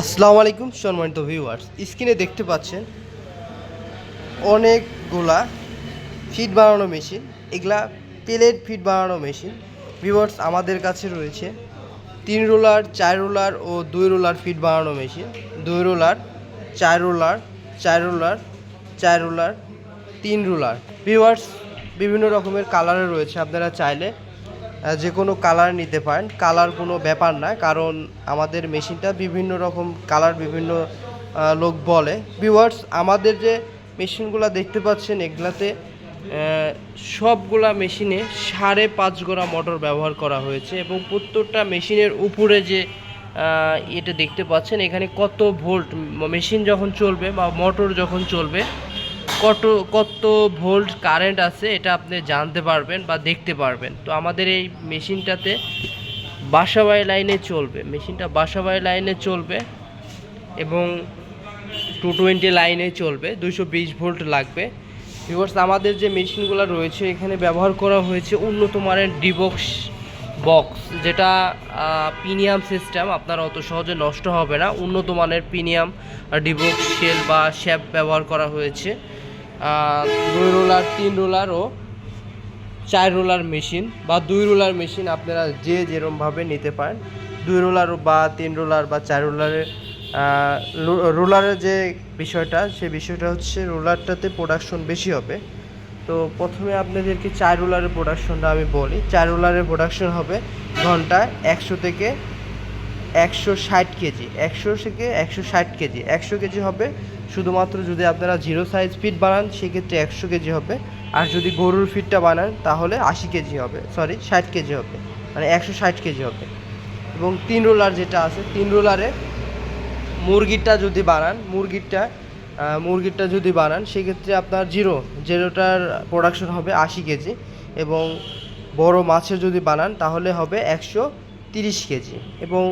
আসসালামু আলাইকুম সম্মানিত ভিউয়ার্স, স্ক্রিনে দেখতে পাচ্ছেন অনেকগুলা ফিট বানানো মেশিন। এগুলা প্লেট ফিট বানানো মেশিন। ভিউয়ার্স, আমাদের কাছে রয়েছে 3 রোলার, 4 রোলার ও 2 রোলার ফিট বানানো machine. 2 roller, 4 roller, 4 roller, 4 roller, 3 roller. Viewers, বিভিন্ন রকমের কালারে রয়েছে। আপনারা চাইলে যে কোনো কালার নিতে পারেন। কালার কোনো ব্যাপার না, কারণ আমাদের মেশিনটা বিভিন্ন রকম কালার বিভিন্ন লোক বলে। ভিউয়ার্স, আমাদের যে মেশিনগুলো দেখতে পাচ্ছেন এগুলাতে সবগুলা মেশিনে 5.5 গোড়া মোটর ব্যবহার করা হয়েছে এবং প্রত্যেকটা মেশিনের উপরে যে এটা দেখতে পাচ্ছেন এখানে কত ভোল্ট মেশিন যখন চলবে বা মোটর যখন চলবে কত কত ভোল্ট কারেন্ট আছে এটা আপনি জানতে পারবেন বা দেখতে পারবেন। তো আমাদের এই মেশিনটাতে বাসাবাড়ি লাইনে চলবে, মেশিনটা বাসাবাড়ি লাইনে চলবে এবং 220 লাইনে চলবে, 220 ভোল্ট লাগবে। ভিউয়ার্স, আমাদের যে মেশিনগুলো রয়েছে এখানে ব্যবহার করা হয়েছে উন্নত মানের ডিবক্স বক্স, যেটা প্রিমিয়াম সিস্টেম, আপনার অত সহজে নষ্ট হবে না। উন্নত মানের প্রিমিয়াম ডিবক্স শেল বা শ্যাপ ব্যবহার করা হয়েছে। 2 রোলার, 3 রোলার ও 4 রোলার মেশিন বা 2 রোলার মেশিন আপনারা যে যেরকমভাবে নিতে পারেন। 2 রোলার বা 3 রোলার বা 4 রোলারের রোলারের যে বিষয়টা, সে বিষয়টা হচ্ছে রোলারটাতে প্রোডাকশন বেশি হবে। তো প্রথমে আপনাদেরকে 4 রোলারের প্রোডাকশনটা আমি বলি। 4 রোলারের প্রোডাকশন হবে ঘন্টায় 100 থেকে 160 কেজি, 100 থেকে 160 কেজি। 100 কেজি হবে শুধুমাত্র যদি আপনারা 0 সাইজ ফিট বানান, সেক্ষেত্রে 100 কেজি হবে। আর যদি গরুর ফিটটা বানান তাহলে 80 কেজি হবে, 60 কেজি হবে, মানে 160 কেজি হবে। এবং 3 রোলার যেটা আছে, 3 রোলারে মুরগিটা যদি বানান সেক্ষেত্রে আপনার জিরোটার প্রোডাকশন হবে 80 কেজি এবং বড় মাছের যদি বানান তাহলে হবে 130 কেজি। এবং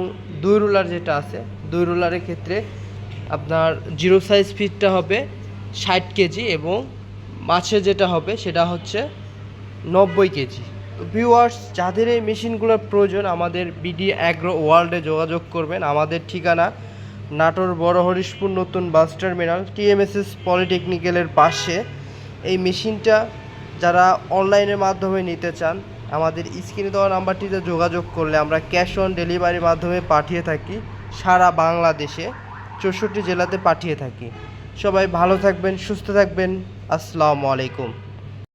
2 রোলার যেটা আছে, 2 রোলারের ক্ষেত্রে আপনার 0 সাইজ ফিটটা হবে 60 কেজি এবং মাছের যেটা হবে সেটা হচ্ছে 90 কেজি। তো ভিউয়ার্স, যাদের এই মেশিনগুলোর প্রয়োজন আমাদের বিডি অ্যাগ্রো ওয়ার্ল্ডে যোগাযোগ করবেন। আমাদের ঠিকানা নাটোর বড় হরিশপুর নতুন বাস টার্মিনাল, টিএমএসএস পলিটেকনিক্যালের পাশে। এই মেশিনটা যারা অনলাইনের মাধ্যমে নিতে চান আমাদের স্ক্রিনে দেওয়া নাম্বারটিতে যোগাযোগ করলে আমরা ক্যাশ অন ডেলিভারির মাধ্যমে পাঠিয়ে থাকি। সারা বাংলাদেশে 64 জেলাতে পাঠিয়ে থাকি। সবাই ভালো থাকবেন, সুস্থ থাকবেন। আসসালামু আলাইকুম।